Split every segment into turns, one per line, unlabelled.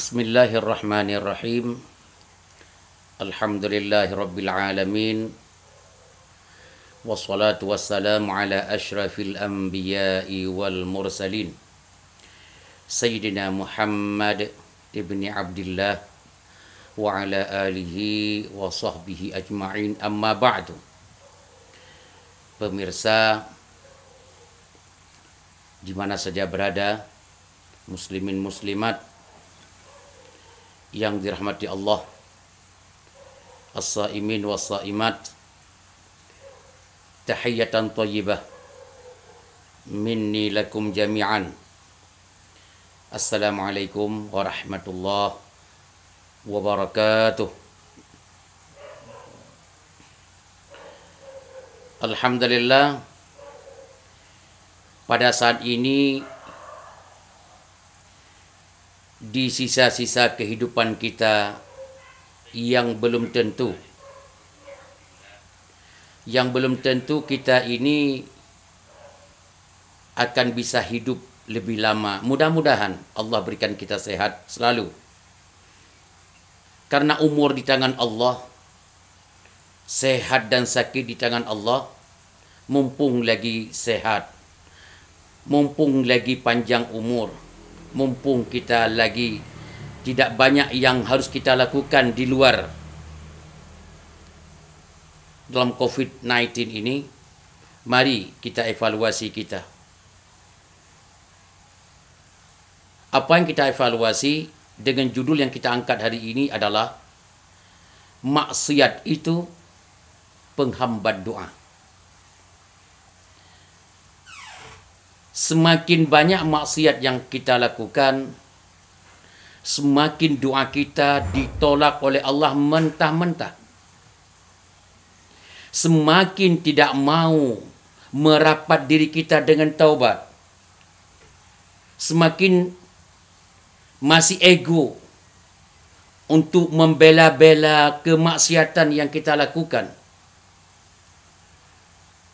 Bismillahirrahmanirrahim. Alhamdulillahi rabbil alamin. Wassalatu wassalamu ala asyrafil anbiya'i wal mursalin. Sayyidina Muhammad ibni Abdillah wa ala alihi wa sahbihi ajma'in, amma ba'du. Pemirsa di mana saja berada, muslimin muslimat yang dirahmati Allah, as-saimin was-saimat, tahiyatan thayyibah minni lakum jami'an. Assalamualaikum warahmatullahi wabarakatuh. Alhamdulillah, pada saat ini di sisa-sisa kehidupan kita yang belum tentu kita ini akan bisa hidup lebih lama. Mudah-mudahan Allah berikan kita sehat selalu. Karena umur di tangan Allah, sehat dan sakit di tangan Allah. Mumpung lagi sehat, mumpung lagi panjang umur, mumpung kita lagi tidak banyak yang harus kita lakukan di luar dalam COVID-19 ini, mari kita evaluasi kita. Apa yang kita evaluasi dengan judul yang kita angkat hari ini adalah maksiat itu penghambat doa. Semakin banyak maksiat yang kita lakukan, semakin doa kita ditolak oleh Allah mentah-mentah. Semakin tidak mau merapat diri kita dengan taubat. Semakin masih ego untuk membela-bela kemaksiatan yang kita lakukan.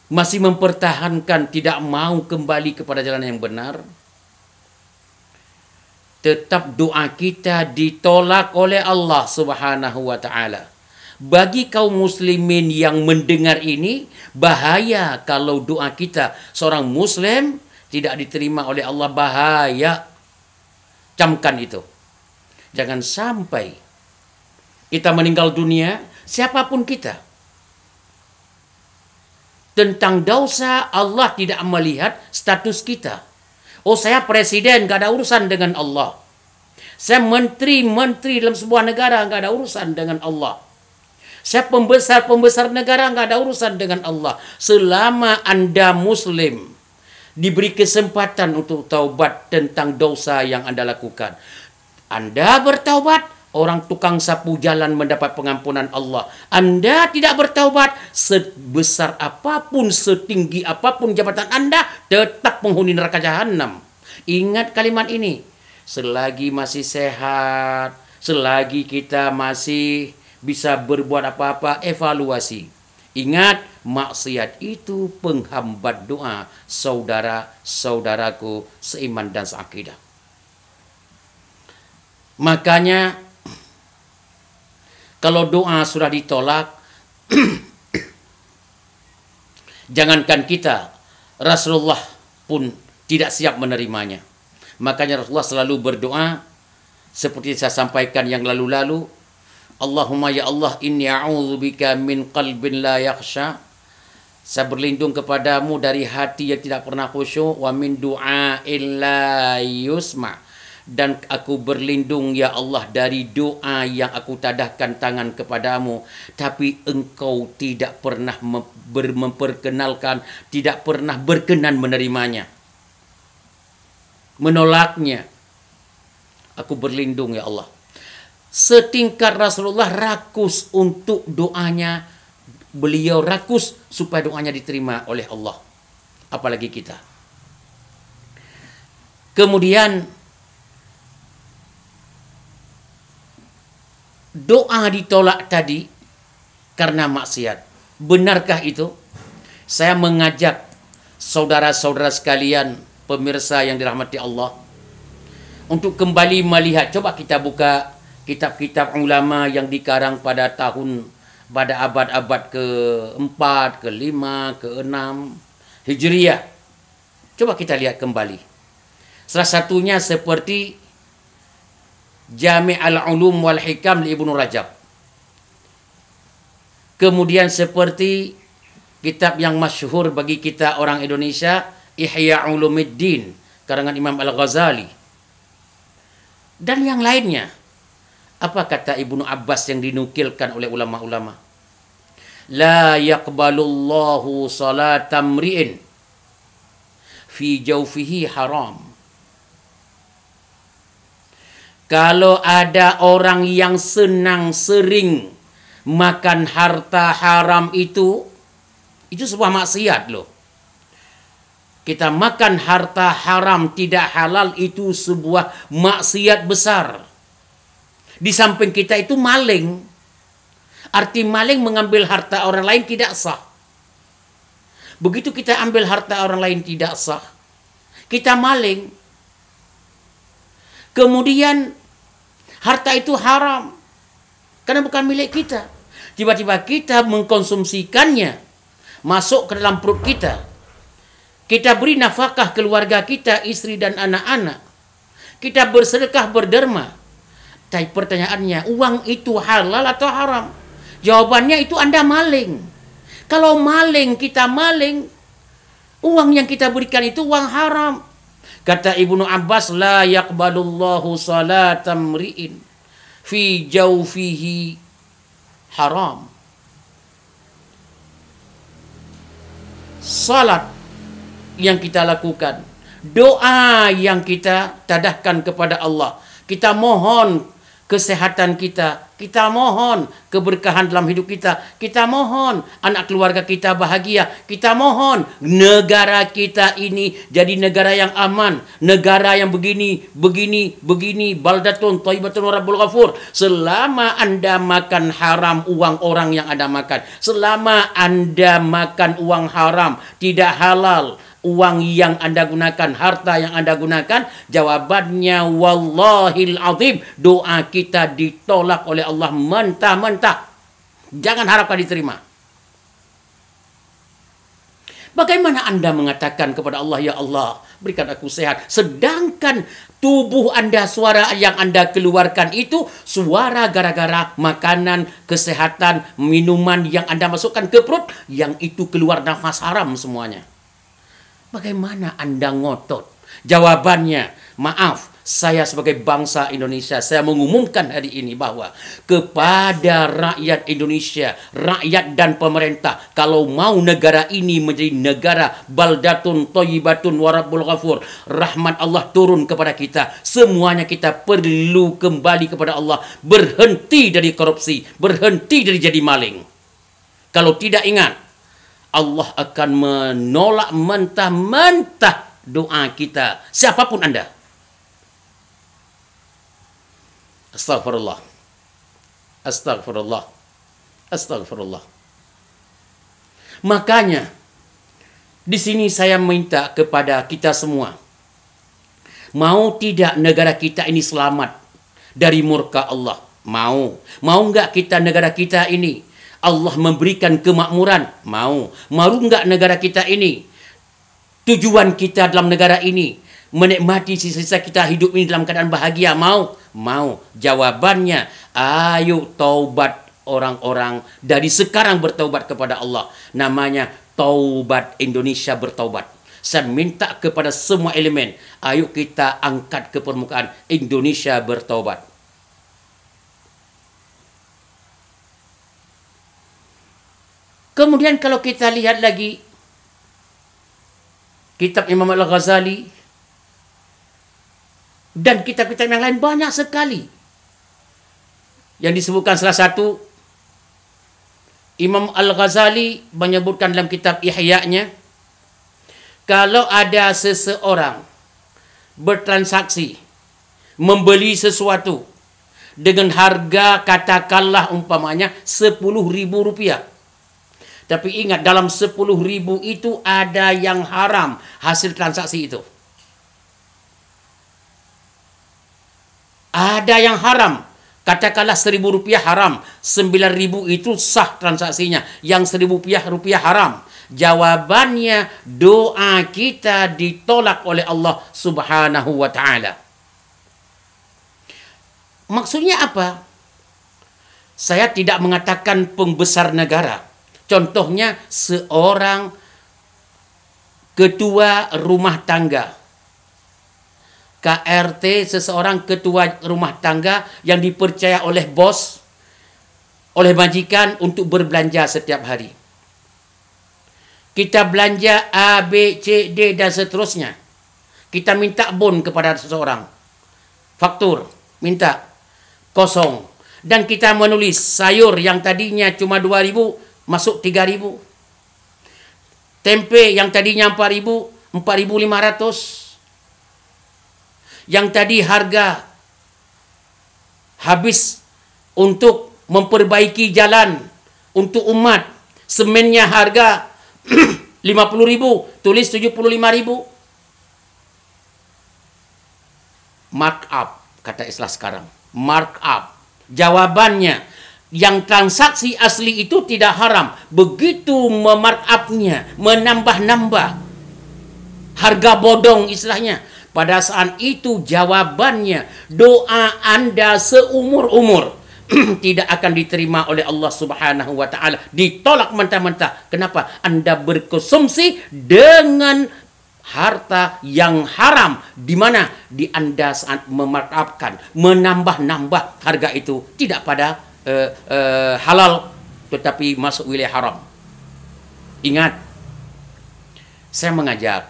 Masih mempertahankan, tidak mau kembali kepada jalan yang benar. Tetap doa kita ditolak oleh Allah Subhanahu wa ta'ala. Bagi kaum muslimin yang mendengar ini, bahaya kalau doa kita seorang muslim tidak diterima oleh Allah. Bahaya. Camkan itu. Jangan sampai kita meninggal dunia, siapapun kita, tentang dosa Allah tidak melihat status kita. Oh, saya presiden, gak ada urusan dengan Allah. Saya menteri dalam sebuah negara, gak ada urusan dengan Allah. Saya pembesar negara, gak ada urusan dengan Allah. Selama Anda muslim, diberi kesempatan untuk taubat tentang dosa yang Anda lakukan, Anda bertaubat, orang tukang sapu jalan mendapat pengampunan Allah. Anda tidak bertaubat, sebesar apapun, setinggi apapun jabatan Anda, tetap penghuni neraka jahanam. Ingat kalimat ini. Selagi masih sehat, selagi kita masih bisa berbuat apa-apa, evaluasi. Ingat, maksiat itu penghambat doa saudara-saudaraku seiman dan seakidah. Makanya, kalau doa sudah ditolak, jangankan kita, Rasulullah pun tidak siap menerimanya. Makanya Rasulullah selalu berdoa, seperti saya sampaikan yang lalu-lalu, Allahumma ya Allah, inni a'udzubika min qalbin la yakhsha. Saya berlindung kepadamu dari hati yang tidak pernah khusyuk, wa min du'ain la yusma'. Dan aku berlindung ya Allah dari doa yang aku tadahkan tangan kepadamu, tapi engkau tidak pernah memperkenalkan, tidak pernah berkenan menerimanya, menolaknya. Aku berlindung ya Allah. Setingkat Rasulullah rakus untuk doanya, beliau rakus supaya doanya diterima oleh Allah, apalagi kita. Kemudian doa ditolak tadi karena maksiat. Benarkah itu? Saya mengajak saudara-saudara sekalian, pemirsa yang dirahmati Allah, untuk kembali melihat. Coba kita buka kitab-kitab ulama yang dikarang pada abad-abad ke-4, ke-5, ke-6 Hijriah. Coba kita lihat kembali. Salah satunya seperti Jami' al-Ulum wal Hikam li Ibnu Rajab. Kemudian seperti kitab yang masyhur bagi kita orang Indonesia, Ihya Ulumuddin karangan Imam Al-Ghazali. Dan yang lainnya. Apa kata Ibnu Abbas yang dinukilkan oleh ulama-ulama? La yaqbalullahu salatam mri'in fi jawfihi haram. Kalau ada orang yang senang sering makan harta haram itu sebuah maksiat loh. Kita makan harta haram tidak halal itu sebuah maksiat besar. Di samping kita itu maling. Arti maling mengambil harta orang lain tidak sah. Begitu kita ambil harta orang lain tidak sah, kita maling. Kemudian harta itu haram karena bukan milik kita. Tiba-tiba kita mengkonsumsikannya, masuk ke dalam perut kita. Kita beri nafkah keluarga kita, istri dan anak-anak. Kita bersedekah, berderma. Tapi pertanyaannya, uang itu halal atau haram? Jawabannya itu Anda maling. Kalau maling, kita maling, uang yang kita berikan itu uang haram. Kata Ibnu Abbas, la yaqbalullahu salatam mri'in fi jawfihi haram. Salat yang kita lakukan, doa yang kita tadahkan kepada Allah, kita mohon kesehatan kita mohon keberkahan dalam hidup kita mohon anak keluarga kita bahagia, kita mohon negara kita ini jadi negara yang aman, negara yang begini, baldatun thayyibatun wa rabbul ghafur. Selama Anda makan haram uang orang yang Anda makan, selama Anda makan uang haram, tidak halal, uang yang Anda gunakan, harta yang Anda gunakan, jawabannya wallahil azim, doa kita ditolak oleh Allah mentah-mentah. Jangan harapkan diterima. Bagaimana Anda mengatakan kepada Allah, ya Allah, berikan aku sehat, sedangkan tubuh Anda, suara yang Anda keluarkan itu suara gara-gara makanan, kesehatan, minuman yang Anda masukkan ke perut, yang itu keluar nafas haram semuanya. Bagaimana Anda ngotot? Jawabannya, maaf, saya sebagai bangsa Indonesia, saya mengumumkan hari ini bahwa kepada rakyat Indonesia, rakyat dan pemerintah, kalau mau negara ini menjadi negara baldatun thayyibatun wa rabbul ghafur, rahmat Allah turun kepada kita, semuanya kita perlu kembali kepada Allah, berhenti dari korupsi, berhenti dari jadi maling. Kalau tidak, ingat, Allah akan menolak mentah-mentah doa kita, siapapun Anda. Astagfirullah. Astagfirullah. Astagfirullah. Makanya, di sini saya minta kepada kita semua, mau tidak negara kita ini selamat dari murka Allah? Mau. Mau enggak kita negara kita ini Allah memberikan kemakmuran? Mau. Mau enggak negara kita ini, tujuan kita dalam negara ini menikmati sisa-sisa kita hidup ini dalam keadaan bahagia? Mau. Mau. Jawabannya, ayo taubat orang-orang dari sekarang, bertaubat kepada Allah. Namanya taubat Indonesia bertaubat. Saya minta kepada semua elemen, ayo kita angkat ke permukaan, Indonesia bertaubat. Kemudian kalau kita lihat lagi kitab Imam Al-Ghazali dan kitab-kitab yang lain, banyak sekali yang disebutkan. Salah satu, Imam Al-Ghazali menyebutkan dalam kitab Ihya-nya, kalau ada seseorang bertransaksi membeli sesuatu dengan harga katakanlah umpamanya 10.000 rupiah, tapi ingat, dalam 10.000 itu ada yang haram hasil transaksi itu. Ada yang haram. Katakanlah Rp1.000 haram. 9.000 itu sah transaksinya. Yang Rp1.000 haram. Jawabannya doa kita ditolak oleh Allah Subhanahu wa ta'ala. Maksudnya apa? Saya tidak mengatakan pembesar negara. Contohnya seorang ketua rumah tangga. KRT, seseorang ketua rumah tangga yang dipercaya oleh bos, oleh majikan untuk berbelanja setiap hari. Kita belanja A, B, C, D dan seterusnya. Kita minta bon kepada seseorang. Faktur, minta kosong. Dan kita menulis sayur yang tadinya cuma 2.000 masuk 3.000. Tempe yang tadinya 4.000, 4.500. Yang tadi harga habis untuk memperbaiki jalan untuk umat. Semennya harga 50.000, tulis 75.000. Mark up, kata istilah sekarang. Mark up. Jawabannya, yang transaksi asli itu tidak haram. Begitu memark up-nya, menambah-nambah harga bodong istilahnya. Pada saat itu jawabannya, doa Anda seumur-umur tidak akan diterima oleh Allah Subhanahu wa ta'ala. Ditolak mentah-mentah. Kenapa? Anda berkonsumsi dengan harta yang haram, di mana di Anda saat memarkupkan, menambah-nambah harga itu tidak pada halal, tetapi masuk wilayah haram. Ingat, saya mengajak,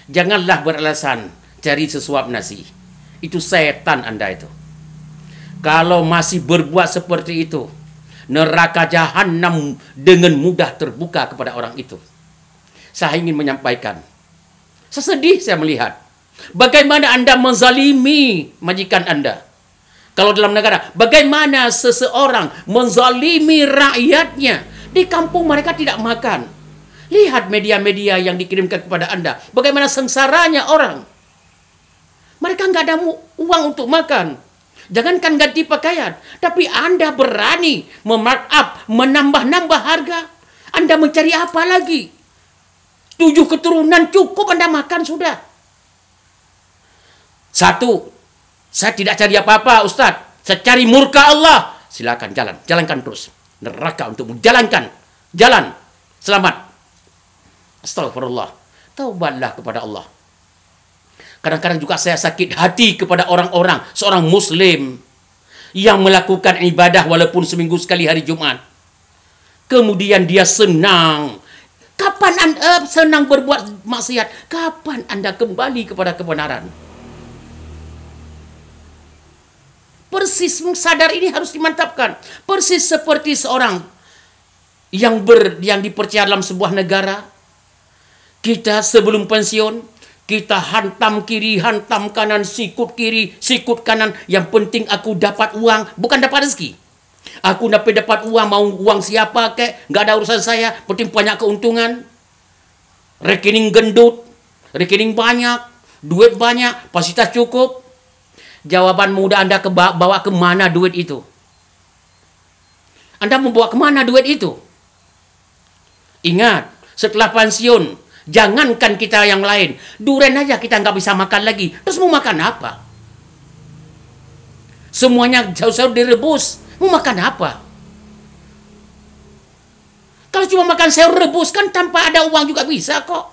janganlah beralasan cari sesuap nasi. Itu setan Anda itu. Kalau masih berbuat seperti itu, neraka jahanam dengan mudah terbuka kepada orang itu. Saya ingin menyampaikan, sesedih saya melihat bagaimana Anda menzalimi majikan Anda. Kalau dalam negara, bagaimana seseorang menzalimi rakyatnya. Di kampung mereka tidak makan. Lihat media-media yang dikirimkan kepada Anda. Bagaimana sengsaranya orang. Mereka nggak ada uang untuk makan. Jangankan ganti pakaian. Tapi Anda berani memarkup, menambah-nambah harga. Anda mencari apa lagi? 7 keturunan cukup Anda makan sudah. Satu, saya tidak cari apa-apa Ustaz. Saya cari murka Allah. Silakan jalankan terus. Neraka untuk menjalankan. Jalan. Selamat. Astagfirullah. Taubatlah kepada Allah. Kadang-kadang juga saya sakit hati kepada orang-orang, seorang muslim yang melakukan ibadah walaupun seminggu sekali hari Jumat. Kemudian dia senang. Kapan Anda senang berbuat maksiat? Kapan Anda kembali kepada kebenaran? Persis sadar ini harus dimantapkan. Persis seperti seorang yang dipercaya dalam sebuah negara. Kita sebelum pensiun, kita hantam kiri, hantam kanan, sikut kiri, sikut kanan. Yang penting aku dapat uang, bukan dapat rezeki. Aku dapat uang, mau uang siapa kek, nggak ada urusan saya, penting banyak keuntungan. Rekening gendut, rekening banyak, duit banyak, fasilitas cukup. Jawaban mudah Anda bawa kemana duit itu? Anda membawa kemana duit itu? Ingat, setelah pensiun, jangankan kita yang lain, duren aja kita nggak bisa makan lagi. Terus mau makan apa? Semuanya jauh-jauh direbus. Mau makan apa? Kalau cuma makan sayur rebus kan tanpa ada uang juga bisa kok.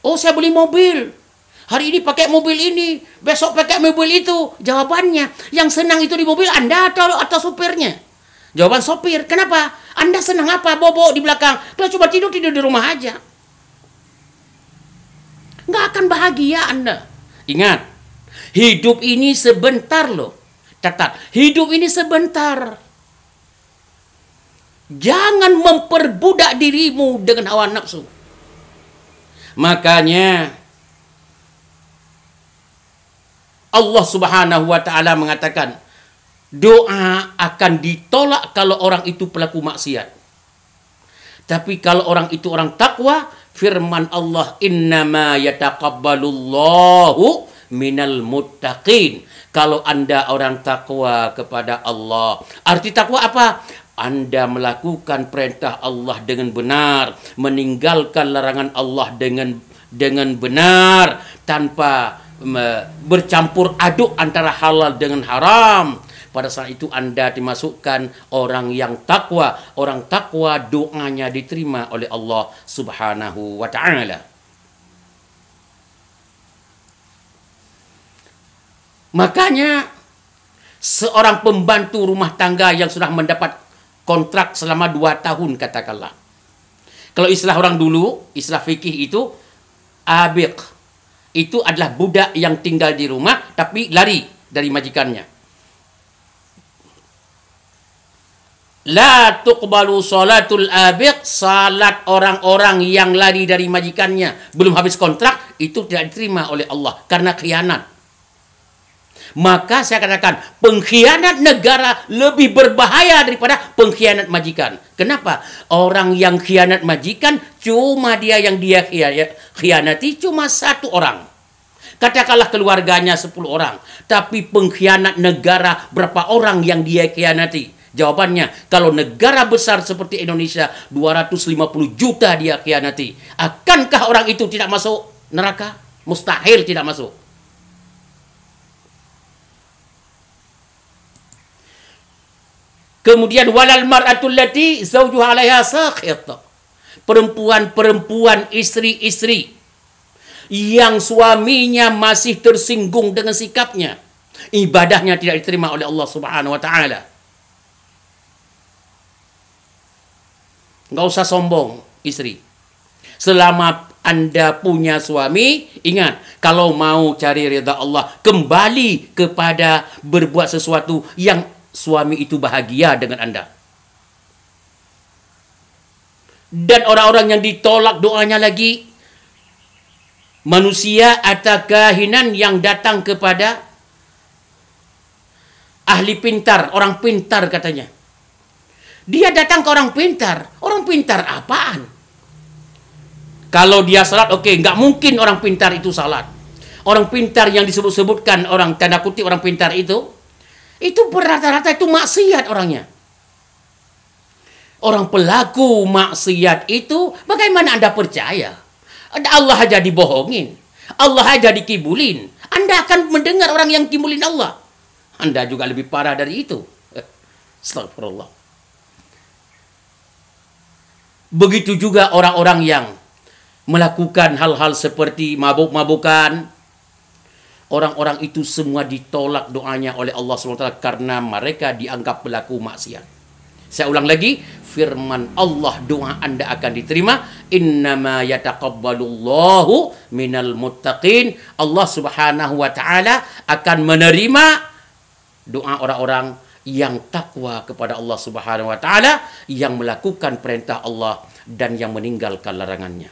Oh, saya beli mobil. Hari ini pakai mobil ini, besok pakai mobil itu. Jawabannya, yang senang itu di mobil Anda atau supirnya? Jawaban sopir. Kenapa? Anda senang apa? Bobo di belakang. Kalau coba tidur di rumah aja. Nggak akan bahagia Anda. Ingat, hidup ini sebentar loh. Catat, hidup ini sebentar. Jangan memperbudak dirimu dengan hawa nafsu. Makanya Allah Subhanahu wa ta'ala mengatakan, doa akan ditolak kalau orang itu pelaku maksiat. Tapi kalau orang itu orang takwa, firman Allah, innama yataqabbalullahu minal muttaqin. Kalau Anda orang takwa kepada Allah. Arti takwa apa? Anda melakukan perintah Allah dengan benar, meninggalkan larangan Allah dengan benar, tanpa bercampur aduk antara halal dengan haram. Pada saat itu Anda dimasukkan orang yang takwa. Orang takwa doanya diterima oleh Allah Subhanahu wa ta'ala. Makanya seorang pembantu rumah tangga yang sudah mendapat kontrak selama 2 tahun katakanlah. Kalau istilah orang dulu, istilah fikih itu abiq. Itu adalah budak yang tinggal di rumah tapi lari dari majikannya. La tuqbalu salatul abiq, salat orang-orang yang lari dari majikannya belum habis kontrak, itu tidak diterima oleh Allah karena khianat. Maka saya katakan pengkhianat negara lebih berbahaya daripada pengkhianat majikan. Kenapa? Orang yang khianat majikan cuma dia yang dia khianati cuma 1 orang. Katakanlah keluarganya 10 orang. Tapi pengkhianat negara berapa orang yang dia khianati? Jawabannya, kalau negara besar seperti Indonesia 250 juta dia khianati. Akankah orang itu tidak masuk neraka? Mustahil tidak masuk. Kemudian walal mar'atul lati zawjuha 'alaiha sakhit. Perempuan-perempuan, istri-istri yang suaminya masih tersinggung dengan sikapnya, ibadahnya tidak diterima oleh Allah Subhanahu wa taala. Enggak usah sombong, istri. Selama Anda punya suami, ingat, kalau mau cari ridha Allah, kembali kepada berbuat sesuatu yang suami itu bahagia dengan Anda. Dan orang-orang yang ditolak doanya lagi, manusia atau kahinan yang datang kepada ahli pintar, orang pintar katanya. Dia datang ke orang pintar. Orang pintar apaan? Kalau dia salat, oke, nggak mungkin orang pintar itu salat. Orang pintar yang disebut-sebutkan orang tanda kutip orang pintar itu berrata-rata itu maksiat orangnya. Orang pelaku maksiat itu, bagaimana Anda percaya? Allah aja dibohongin, Allah aja dikibulin. Anda akan mendengar orang yang kibulin Allah. Anda juga lebih parah dari itu. Astagfirullah. Begitu juga orang-orang yang melakukan hal-hal seperti mabuk-mabukan. Orang-orang itu semua ditolak doanya oleh Allah SWT karena mereka dianggap pelaku maksiat. Saya ulang lagi, firman Allah, doa Anda akan diterima. Innama yataqabbalullahu minal muttaqin. Allah Subhanahu wa taala akan menerima doa orang-orang yang takwa kepada Allah Subhanahu wa taala, yang melakukan perintah Allah dan yang meninggalkan larangannya.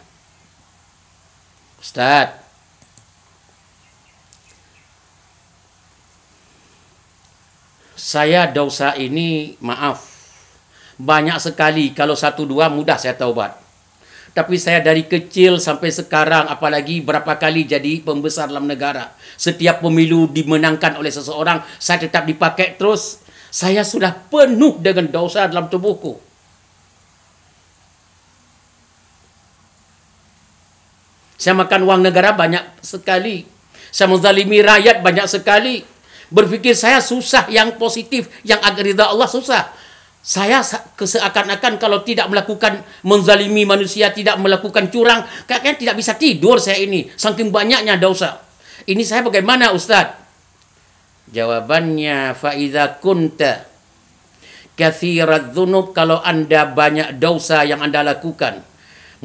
Ustaz, saya dosa ini, maaf, banyak sekali. Kalau 1-2 mudah saya taubat. Tapi saya dari kecil sampai sekarang, apalagi berapa kali jadi pembesar dalam negara. Setiap pemilu dimenangkan oleh seseorang, saya tetap dipakai terus. Saya sudah penuh dengan dosa dalam tubuhku. Saya makan uang negara banyak sekali. Saya menzalimi rakyat banyak sekali. Berpikir saya susah yang positif, yang agar ridha Allah susah. Saya seakan-akan kalau tidak melakukan menzalimi manusia, tidak melakukan curang, kayaknya tidak bisa tidur saya ini. Saking banyaknya dosa. Ini saya bagaimana Ustaz? Jawabannya, fa'idha kunta kathirat dhunub, kalau Anda banyak dosa yang Anda lakukan,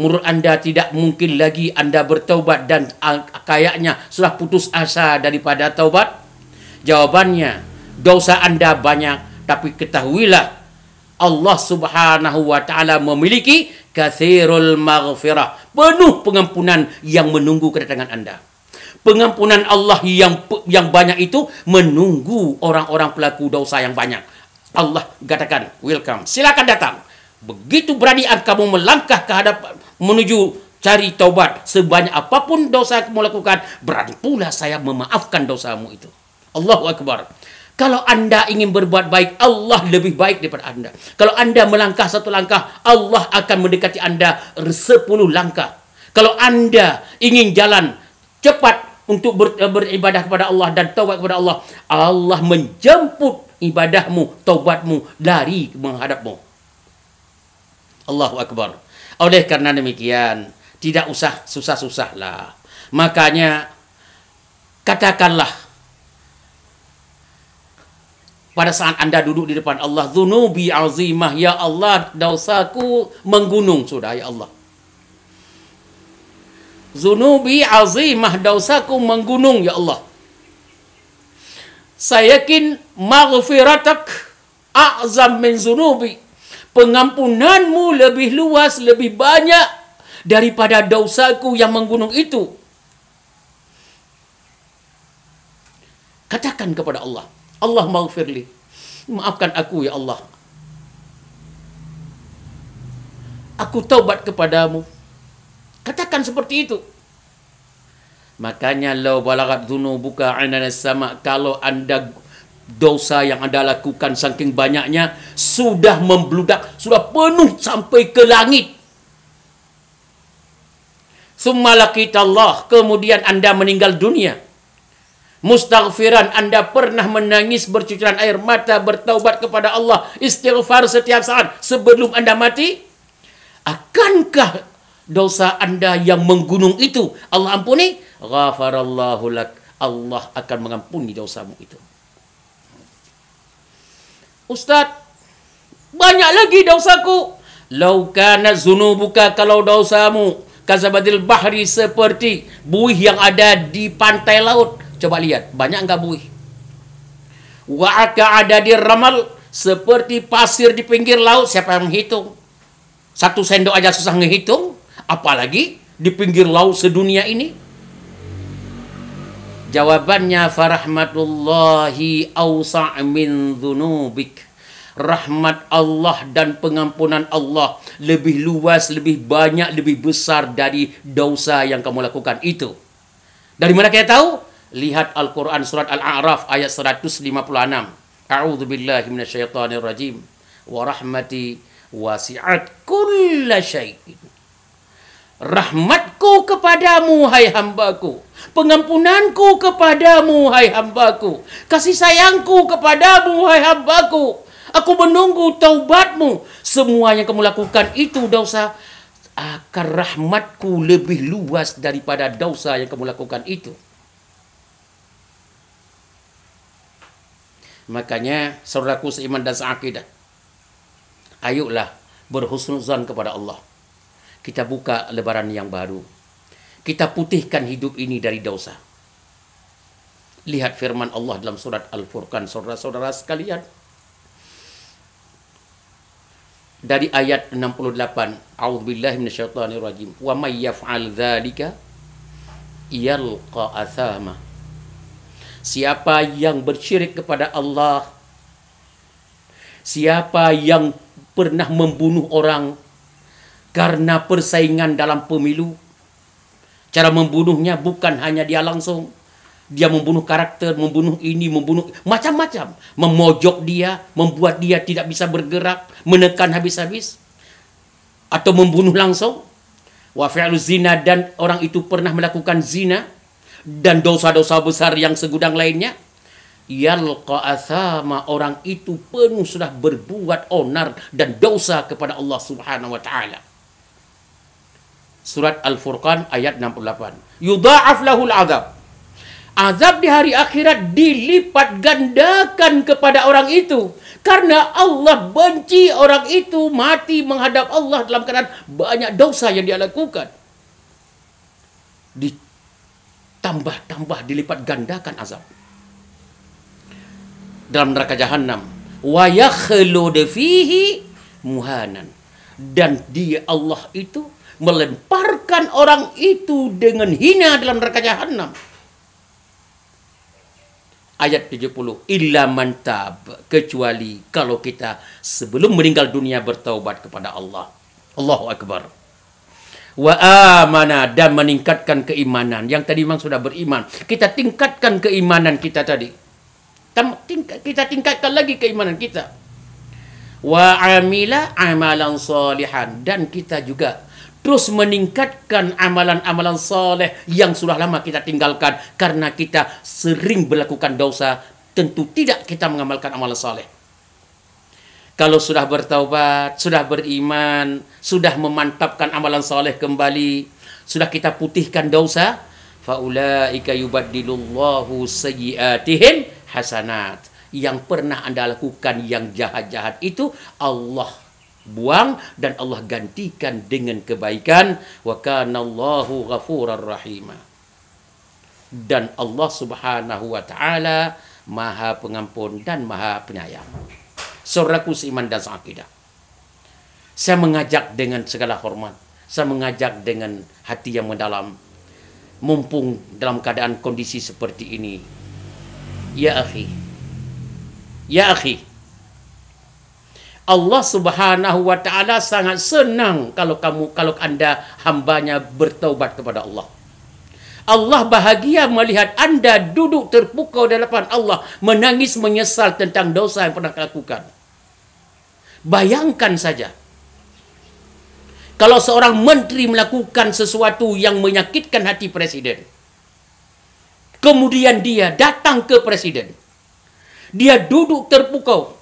menurut Anda tidak mungkin lagi Anda bertaubat dan kayaknya sudah putus asa daripada taubat. Jawabannya, dosa Anda banyak, tapi ketahuilah Allah Subhanahu wa taala memiliki katsirul maghfirah, penuh pengampunan yang menunggu kedatangan Anda. Pengampunan Allah yang banyak itu menunggu orang-orang pelaku dosa yang banyak. Allah katakan, welcome, silakan datang. Begitu berani kamu melangkah ke hadapan menuju Cari taubat. Sebanyak apapun dosa yang kamu lakukan, berani pula saya memaafkan dosamu itu. Allahu Akbar. Kalau anda ingin berbuat baik, Allah lebih baik daripada anda. Kalau anda melangkah satu langkah, Allah akan mendekati anda 10 langkah. Kalau anda ingin jalan cepat untuk beribadah kepada Allah dan taubat kepada Allah, Allah menjemput ibadahmu, taubatmu dari menghadapmu. Allahu Akbar. Oleh karena demikian, tidak usah susah-susahlah. Makanya katakanlah pada saat anda duduk di depan Allah, "Dzunubi azimah, ya Allah, dosaku menggunung sudah, ya Allah. Dzunubi azimah, dosaku menggunung, ya Allah. Saya yakin maghfiratak a'zam min dzunubi." Pengampunanmu lebih luas, lebih banyak daripada dosaku yang menggunung itu. Katakan kepada Allah, Allah maghfirli, maafkan aku ya Allah. Aku taubat kepadamu. Katakan seperti itu. Makanya law balagat dzunubuka 'inana sama, kalau anda dosa yang anda lakukan saking banyaknya sudah membludak, sudah penuh sampai ke langit. Summa laqitallah, kemudian anda meninggal dunia. Mustaghfiran, anda pernah menangis bercucuran air mata, bertaubat kepada Allah, istighfar setiap saat sebelum anda mati. Akankah dosa anda yang menggunung itu Allah ampuni? Ghafarallahu lak, Allah akan mengampuni dosamu itu. Ustaz, banyak lagi dosaku. Lau kana zunubuka, kalau dosamu kazabadil bahri, seperti buih yang ada di pantai laut. Coba lihat, banyak enggak buih? Wa'aka ada di ramal, seperti pasir di pinggir laut. Siapa yang menghitung? Satu sendok aja susah menghitung, apalagi di pinggir laut sedunia ini. Jawabannya, farahmatullahi awsa' min dzunubik. Rahmat Allah dan pengampunan Allah lebih luas, lebih banyak, lebih besar dari dosa yang kamu lakukan itu. Dari mana kita tahu? Lihat Al-Quran surat Al-A'raf ayat 156. A'udzu billahi minasyaitonir rajim. Wa rahmati wasi'at kulla syai'in. Rahmatku kepadamu, hai hambaku. Pengampunanku kepadamu, hai hambaku. Kasih sayangku kepadamu, hai hambaku. Aku menunggu taubatmu. Semua yang kamu lakukan itu dosa. Akan rahmatku lebih luas daripada dosa yang kamu lakukan itu. Makanya, saudaraku seiman dan seakidah, ayolah berhusnuzan kepada Allah. Kita buka lebaran yang baru. Kita putihkan hidup ini dari dosa. Lihat firman Allah dalam surat Al-Furqan, saudara-saudara sekalian. Dari ayat 68. A'udzubillahi minasyaitonirrajim. Wa may yaf'al dzalika yalqa athama. Siapa yang bersyirik kepada Allah, siapa yang pernah membunuh orang karena persaingan dalam pemilu, cara membunuhnya bukan hanya dia langsung, dia membunuh karakter, membunuh ini, membunuh macam-macam, memojok dia, membuat dia tidak bisa bergerak, menekan habis-habis, atau membunuh langsung. Wa fi'lu zina, dan orang itu pernah melakukan zina dan dosa-dosa besar yang segudang lainnya. Yalqa athama, orang itu penuh sudah berbuat onar dan dosa kepada Allah Subhanahu wa taala. Surat Al-Furqan ayat 68. Yudha'af lahul azab. Azab di hari akhirat dilipat gandakan kepada orang itu. Karena Allah benci orang itu mati menghadap Allah dalam keadaan banyak dosa yang dia lakukan. Ditambah-tambah dilipat gandakan azab. Dalam neraka jahanam. Wa yakhlud fihi muhanan. Dan dia Allah itu melemparkan orang itu dengan hina dalam neraka jahanam. Ayat 70. Illa man tab, kecuali kalau kita sebelum meninggal dunia bertaubat kepada Allah. Allahu Akbar. Wa amana, dan meningkatkan keimanan. Yang tadi memang sudah beriman. Kita tingkatkan keimanan kita tadi. Kita tingkatkan lagi keimanan kita. Wa amila amalan salihan, dan kita juga terus meningkatkan amalan-amalan soleh yang sudah lama kita tinggalkan karena kita sering melakukan dosa. Tentu tidak kita mengamalkan amalan soleh. Kalau sudah bertaubat, sudah beriman, sudah memantapkan amalan soleh kembali, sudah kita putihkan dosa, faulaika yubaddilullahu sayyiatihim hasanat. Yang pernah Anda lakukan yang jahat-jahat itu Allah buang dan Allah gantikan dengan kebaikan. Wa kanallahu ghafurar rahima. Dan Allah Subhanahu wa taala Maha Pengampun dan Maha Penyayang. Saudaraku seiman dan seakidah, saya mengajak dengan segala hormat, saya mengajak dengan hati yang mendalam, mumpung dalam keadaan kondisi seperti ini. Ya akhi, ya akhi, Allah Subhanahu wa taala sangat senang kalau Anda hambanya bertaubat kepada Allah. Allah bahagia melihat Anda duduk terpukau di hadapan Allah, menangis menyesal tentang dosa yang pernah lakukan. Bayangkan saja, kalau seorang menteri melakukan sesuatu yang menyakitkan hati presiden, kemudian dia datang ke presiden, dia duduk terpukau,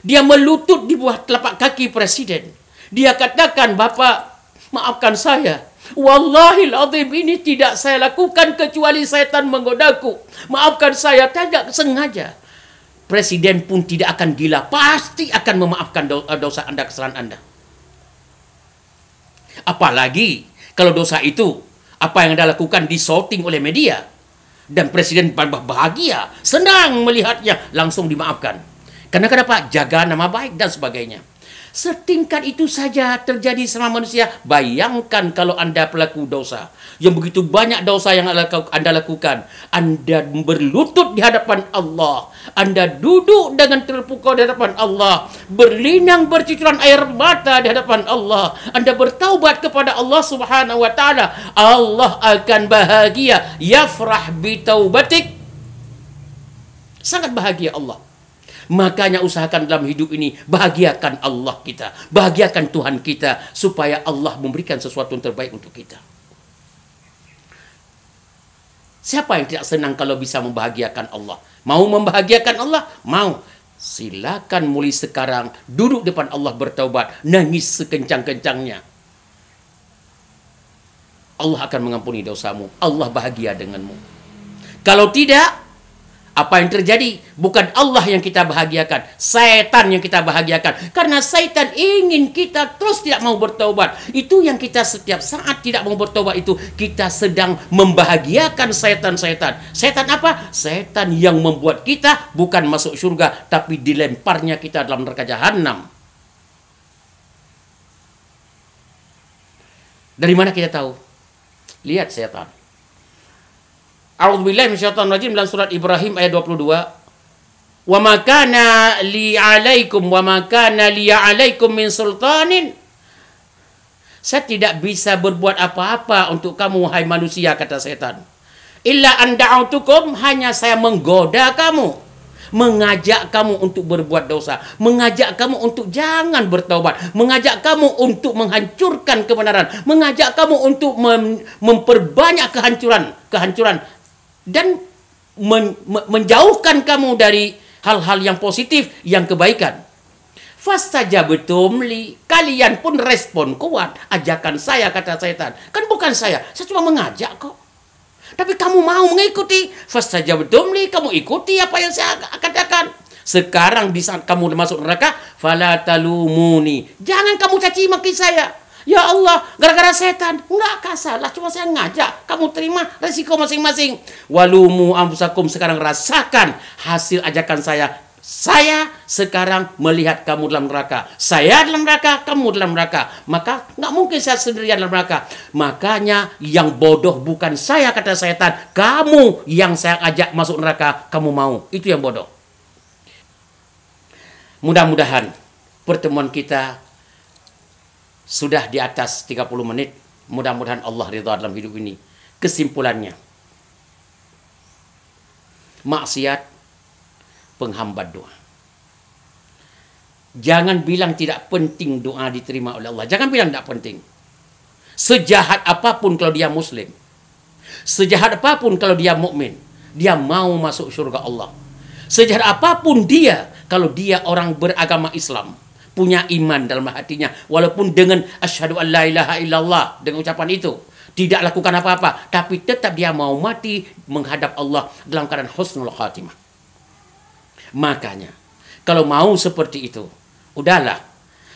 dia melutut di bawah telapak kaki presiden, dia katakan, "Bapak, maafkan saya. Wallahil azim, ini tidak saya lakukan kecuali syaitan menggodaku. Maafkan saya, tidak sengaja." Presiden pun tidak akan gila, pasti akan memaafkan dosa Anda, kesalahan Anda. Apalagi kalau dosa itu, apa yang Anda lakukan disorting oleh media, dan presiden bahagia, senang melihatnya, langsung dimaafkan. Karena kenapa? Jaga nama baik dan sebagainya. Setingkat itu saja terjadi sama manusia. Bayangkan kalau Anda pelaku dosa, yang begitu banyak dosa yang Anda lakukan. Anda berlutut di hadapan Allah, Anda duduk dengan terpukau di hadapan Allah, berlinang bercucuran air mata di hadapan Allah, Anda bertaubat kepada Allah Subhanahu wa taala. Allah akan bahagia, yafrah bi taubatik. Sangat bahagia Allah. Makanya usahakan dalam hidup ini, bahagiakan Allah kita, bahagiakan Tuhan kita, supaya Allah memberikan sesuatu yang terbaik untuk kita. Siapa yang tidak senang kalau bisa membahagiakan Allah? Mau membahagiakan Allah? Mau. Silakan mulai sekarang duduk depan Allah bertaubat, nangis sekencang-kencangnya. Allah akan mengampuni dosamu, Allah bahagia denganmu. Kalau tidak, apa yang terjadi? Bukan Allah yang kita bahagiakan, setan yang kita bahagiakan. Karena setan ingin kita terus tidak mau bertaubat. Itu yang kita setiap saat tidak mau bertaubat itu, kita sedang membahagiakan setan-setan. Setan apa? Setan yang membuat kita bukan masuk surga, tapi dilemparnya kita dalam neraka jahanam. Dari mana kita tahu? Lihat setan. A'udzubillahi minasyaitonir rajim dalam surat Ibrahim ayat 22. Wa ma kana li 'alaikum wa ma kana li 'alaikum min sultanin. Saya tidak bisa berbuat apa-apa untuk kamu wahai manusia, kata setan. Illa an da'autukum, hanya saya menggoda kamu, mengajak kamu untuk berbuat dosa, mengajak kamu untuk jangan bertaubat, mengajak kamu untuk menghancurkan kebenaran, mengajak kamu untuk memperbanyak kehancuran dan menjauhkan kamu dari hal-hal yang positif, yang kebaikan. Fastajabtum li, kalian pun respon kuat ajakan saya, kata setan. Kan bukan saya cuma mengajak kok. Tapi kamu mau mengikuti. Fastajabtum li, kamu ikuti apa yang saya katakan. Sekarang di saat kamu masuk neraka, fala talumuni, jangan kamu caci maki saya. Ya Allah, gara-gara setan. Enggak salah, cuma saya ngajak. Kamu terima resiko masing-masing. Walumu anfusakum, sekarang rasakan hasil ajakan saya. Saya sekarang melihat kamu dalam neraka. Saya dalam neraka, kamu dalam neraka. Maka nggak mungkin saya sendirian dalam neraka. Makanya yang bodoh bukan saya, kata setan. Kamu yang saya ajak masuk neraka, kamu mau. Itu yang bodoh. Mudah-mudahan pertemuan kita sudah di atas 30 menit. Mudah-mudahan Allah ridha dalam hidup ini. Kesimpulannya, maksiat penghambat doa. Jangan bilang tidak penting doa diterima oleh Allah. Jangan bilang tidak penting. Sejahat apapun kalau dia muslim, sejahat apapun kalau dia mukmin, dia mau masuk surga Allah. Sejahat apapun dia kalau dia orang beragama Islam, punya iman dalam hatinya, walaupun dengan asyhadu an la ilaha illallah, dengan ucapan itu tidak lakukan apa-apa, tapi tetap dia mau mati menghadap Allah dalam keadaan husnul khatimah. Makanya kalau mau seperti itu, udahlah,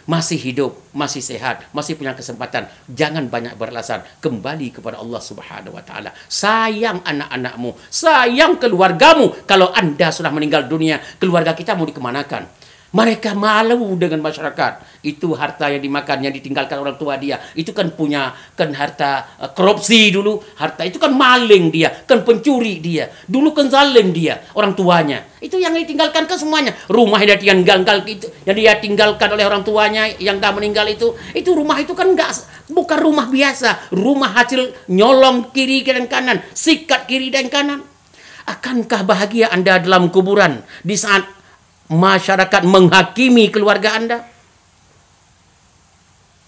masih hidup, masih sehat, masih punya kesempatan, jangan banyak beralasan, kembali kepada Allah Subhanahu wa taala. Sayang anak-anakmu, sayang keluargamu. Kalau Anda sudah meninggal dunia, keluarga kita mau dikemanakan? Mereka malu dengan masyarakat. Itu harta yang dimakan, yang ditinggalkan orang tua dia. Itu kan punya, kan harta korupsi dulu. Harta itu kan maling dia, kan pencuri dia. Dulu kan zalim dia, orang tuanya. Itu yang ditinggalkan kan semuanya. Rumah yang dia tinggalkan itu, yang dia tinggalkan oleh orang tuanya yang dah meninggal itu rumah itu kan bukan rumah biasa. Rumah hasil nyolong kiri dan kanan, sikat kiri dan kanan. Akankah bahagia Anda dalam kuburan di saat masyarakat menghakimi keluarga Anda?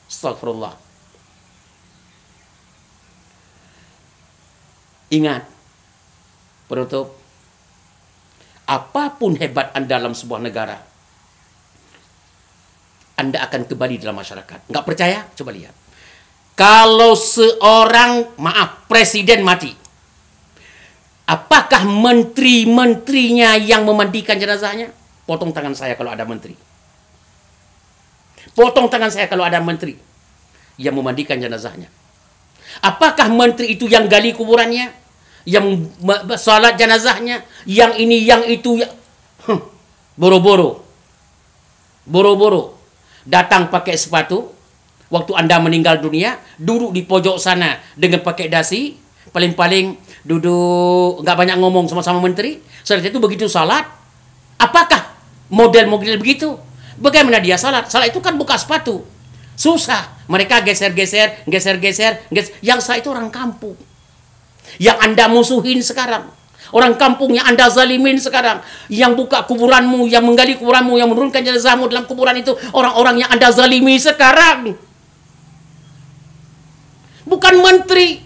Astagfirullah. Ingat, penutup, apapun hebat Anda dalam sebuah negara, Anda akan kembali dalam masyarakat. Nggak percaya? Coba lihat. Kalau seorang, presiden mati, apakah menteri-menterinya yang memandikan jenazahnya? Potong tangan saya kalau ada menteri. Potong tangan saya kalau ada menteri yang memandikan jenazahnya. Apakah menteri itu yang gali kuburannya? Yang salat jenazahnya? Yang ini, yang itu? Boro-boro. Boro-boro. Datang pakai sepatu. Waktu Anda meninggal dunia, duduk di pojok sana dengan pakai dasi. Paling-paling duduk, nggak banyak ngomong sama-sama menteri. Setelah itu begitu salat, apakah model-model begitu? Bagaimana dia salat? Salat itu kan buka sepatu. Susah. Mereka geser-geser. Yang sah itu orang kampung. Yang Anda musuhin sekarang. Orang kampung yang Anda zalimin sekarang. Yang buka kuburanmu, yang menggali kuburanmu, yang menurunkan jenazahmu dalam kuburan itu. Orang-orang yang Anda zalimi sekarang. Bukan menteri.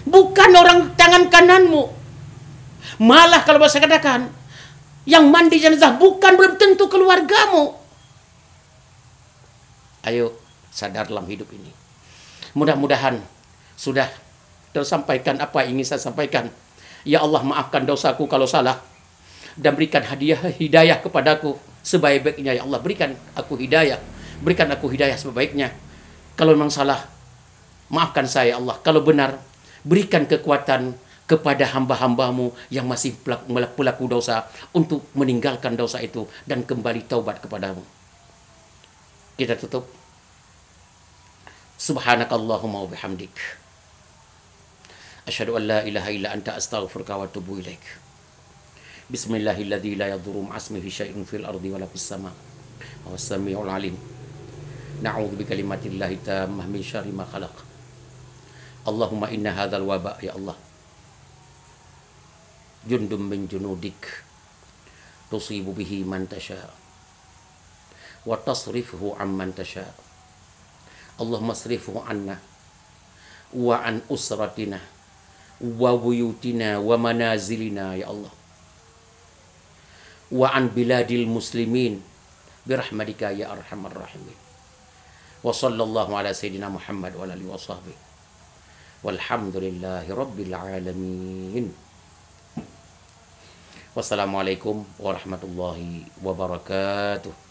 Bukan orang tangan kananmu. Malah kalau saya katakan, yang mandi jenazah belum tentu keluargamu. Ayo sadar dalam hidup ini. Mudah-mudahan sudah tersampaikan apa yang ingin saya sampaikan. Ya Allah, maafkan dosaku kalau salah, dan berikan hidayah kepadaku sebaik-baiknya. Ya Allah, berikan aku hidayah. Berikan aku hidayah sebaik-baiknya. Kalau memang salah, maafkan saya Allah. Kalau benar, berikan kekuatan kepada hamba-hambamu yang masih pelaku dosa untuk meninggalkan dosa itu dan kembali taubat kepadamu. Kita tutup. Subhanakallahumma wa bihamdik. Asyhadu an la ilaha illa anta astaghfiruka wa atubu ilaik. Bismillahilladzi la yadurru ma'asmihi syai'un fil ardi wa la fis sama'. Wa was-sami'ul 'alim. Na'udzu bi kalimatillahi tammah min syarri ma khalaq. Allahumma inna hadzal waba ya Allah jundum min junudik tusibu bihi man tasha wa tasrifuhu amman tasha. Allahumma asrifhu anna wa an usratina wa buyutina wa manazilina ya Allah, wa an biladil muslimin birahmatika ya arhamar rahimin. Wa sallallahu ala sayyidina Muhammad wa alihi wa sahbihi walhamdulillahi rabbil alamin. Wassalamualaikum warahmatullahi wabarakatuh.